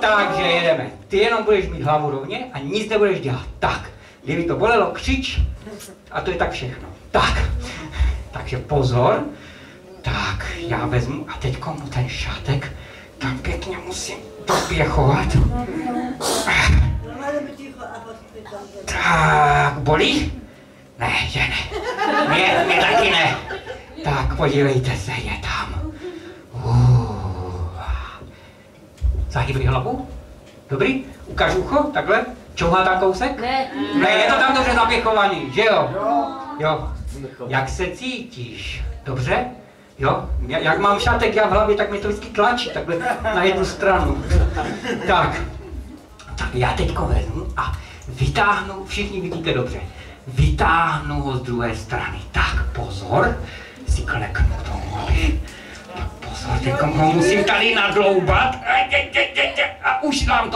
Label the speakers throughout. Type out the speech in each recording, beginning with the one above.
Speaker 1: takže jedeme. Ty jenom budeš mít hlavu rovně a nic nebudeš dělat. Tak, kdyby to bolelo, křič a to je tak všechno. Tak, takže pozor. Tak, já vezmu a teď mu ten šátek tam pěkně musím dopěchovat. Tak, bolí? Ne, že ne. Mě taky ne. Tak, podívejte se, je tam. Zahýbej hlavu. Dobrý? Ukáž ucho, takhle. Čouhá tam kousek? Ne, je to tam dobře napěchovaný, že jo? Jo. Jak se cítíš? Dobře? Jo? Jak mám šátek já v hlavě, tak mi to vždycky tlačí takhle na jednu stranu. Tak já teďko vezmu a vytáhnu, všichni vidíte dobře, vytáhnu ho z druhé strany. Tak pozor, si kleknu tomu, pozor, teďko ho musím tady nadloubat. A už nám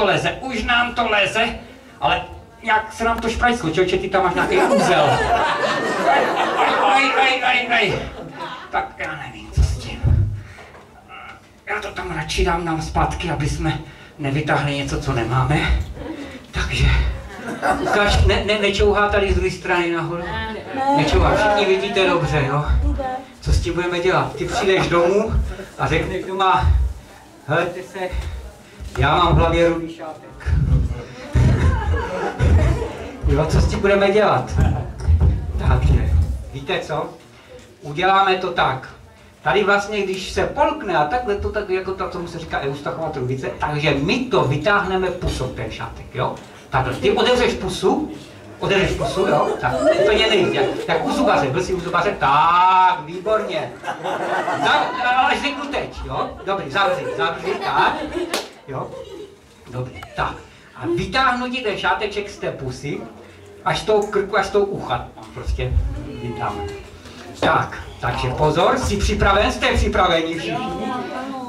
Speaker 1: to leze, ale nějak se nám to šprajsklo, člověče, ty tam máš nějaký úzel. Aj. Tak já nevím, co s tím. Já to tam radši dám nám zpátky, aby jsme nevytáhli něco, co nemáme. Takže, ukáž, nečouhá tady z druhé strany nahoru? Nečouhá, všichni vidíte dobře, jo? Co s tím budeme dělat? Ty přijdeš domů a řekneš doma, helejte se, já mám v hlavě rudý šátek. Jo, co s tím budeme dělat? Takže, víte co? Uděláme to tak. Tady vlastně, když se polkne a takhle to tak jako to, co mu se říká Eustachova trubice, takže my to vytáhneme pusou, ten šátek, jo? Takhle, ty otevřeš pusu, jo? Tak, úplně nejvíc, jak u zubaře, byl jsi u zubaře? Tak, výborně. Ale řeknu teď, jo? Dobrý, zavři, tak, jo? Dobrý, tak. A vytáhnu ti ten šáteček z té pusy, až tou krku, až tou ucha, prostě vytáhnu. Tak, takže pozor, jsi připraven? Jste připraveni všichni?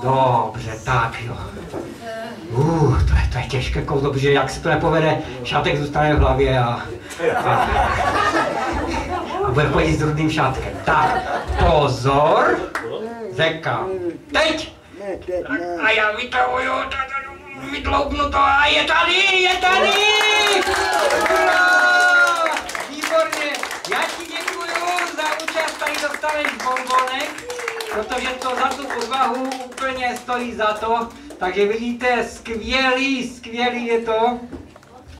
Speaker 1: Dobře, tak jo. To je těžké kouzlo, protože jak se to nepovede, šátek zůstane v hlavě a bude chodit s rudým šátkem. Tak, pozor, řekám, teď! A já vytahuju, vytloupnu to a je tady! Výborně, já ti děkuju za účast, tady dostaneš bonbonek, protože to za tu odvahu úplně stojí za to. Takže vidíte, skvělý je to.